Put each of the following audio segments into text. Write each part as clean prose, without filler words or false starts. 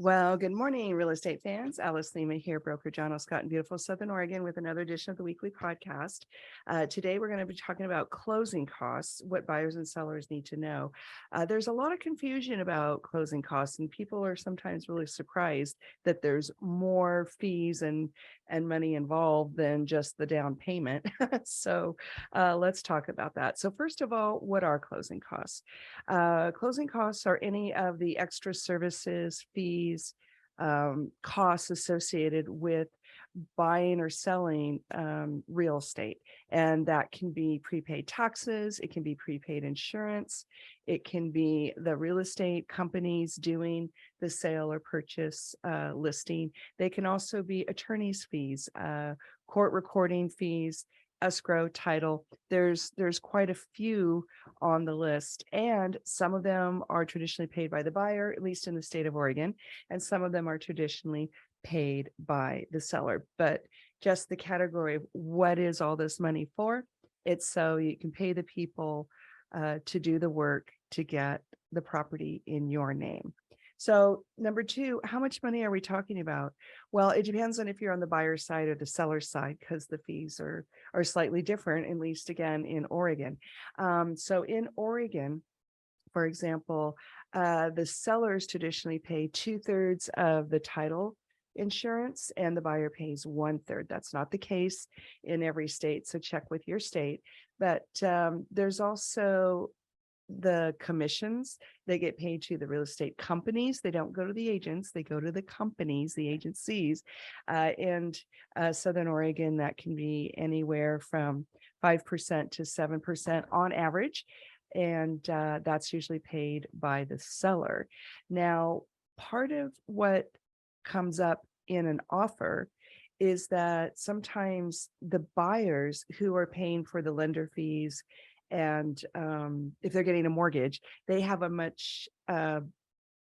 Well, good morning, real estate fans. Alice Lema here, broker John L. Scott in beautiful Southern Oregon with another edition of the weekly podcast. Today, we're going to be talking about closing costs, what buyers and sellers need to know. There's a lot of confusion about closing costs, and people are sometimes really surprised that there's more fees and money involved than just the down payment. So let's talk about that. So first of all, what are closing costs? Closing costs are any of the extra services, fees, costs associated with buying or selling real estate. And that can be prepaid taxes, it can be prepaid insurance, it can be the real estate companies doing the sale or purchase listing. They can also be attorney's fees, court recording fees, escrow, title. There's quite a few on the list, and some of them are traditionally paid by the buyer, at least in the state of Oregon, and some of them are traditionally paid by the seller. But just the category of what is all this money for? It's so you can pay the people to do the work to get the property in your name. So number two, how much money are we talking about? Well, it depends on if you're on the buyer side or the seller side, because the fees are slightly different, at least again in Oregon. So in Oregon, for example, the sellers traditionally pay 2/3 of the title insurance and the buyer pays 1/3. That's not the case in every state, so check with your state. But there's also the commissions. They get paid to the real estate companies. They don't go to the agents, they go to the companies, the agencies. In Southern Oregon, that can be anywhere from 5% to 7% on average. And that's usually paid by the seller. Now, part of what comes up in an offer is that sometimes the buyers who are paying for the lender fees, and if they're getting a mortgage, they have a much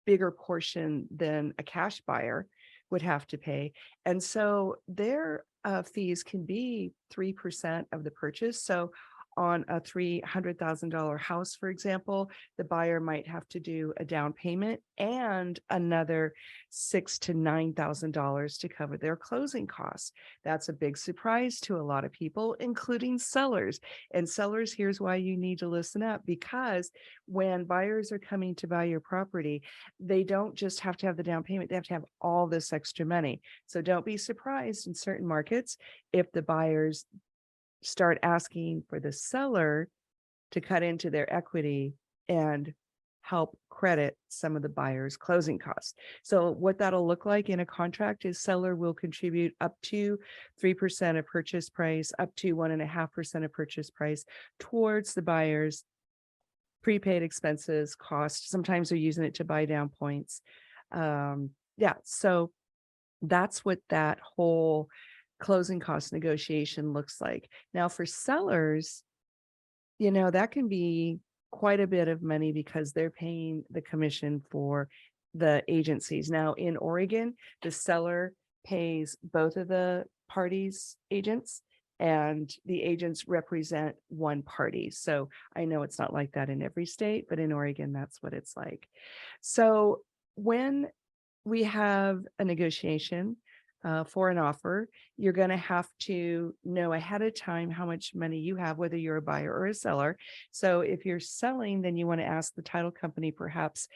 bigger portion than a cash buyer would have to pay. And so their fees can be 3% of the purchase. So on a $300,000 house, for example, the buyer might have to do a down payment and another $6,000 to $9,000 to cover their closing costs. That's a big surprise to a lot of people, including sellers. And sellers, here's why you need to listen up, because when buyers are coming to buy your property, they don't just have to have the down payment, they have to have all this extra money. So don't be surprised in certain markets if the buyers start asking for the seller to cut into their equity and help credit some of the buyer's closing costs. So what that'll look like in a contract is seller will contribute up to 3% of purchase price, up to 1.5% of purchase price towards the buyer's prepaid expenses, cost. Sometimes they're using it to buy down points. So that's what that whole closing cost negotiation looks like. Now for sellers, that can be quite a bit of money because they're paying the commission for the agencies. Now in Oregon, the seller pays both of the parties' agents, and the agents represent one party. So I know it's not like that in every state, but in Oregon, that's what it's like. So when we have a negotiation for an offer, you're going to have to know ahead of time how much money you have, whether you're a buyer or a seller. So if you're selling, then you want to ask the title company perhaps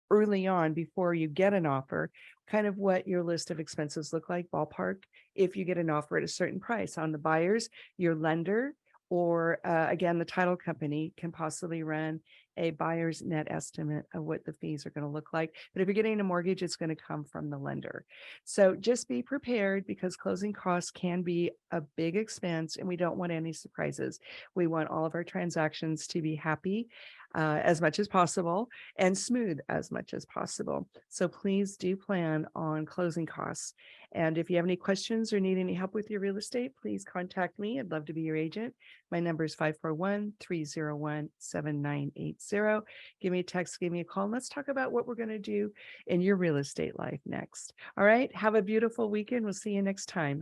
early on before you get an offer, kind of what your list of expenses look like, ballpark, if you get an offer at a certain price. On the buyers, your lender or again, the title company can possibly run a buyer's net estimate of what the fees are going to look like. But if you're getting a mortgage, it's going to come from the lender. So just be prepared, because closing costs can be a big expense and we don't want any surprises. We want all of our transactions to be happy as much as possible and smooth as much as possible. So please do plan on closing costs. And if you have any questions or need any help with your real estate, please contact me. I'd love to be your agent. My number is 541-301-7980. Give me a text, give me a call, and let's talk about what we're going to do in your real estate life next. All right. Have a beautiful weekend. We'll see you next time.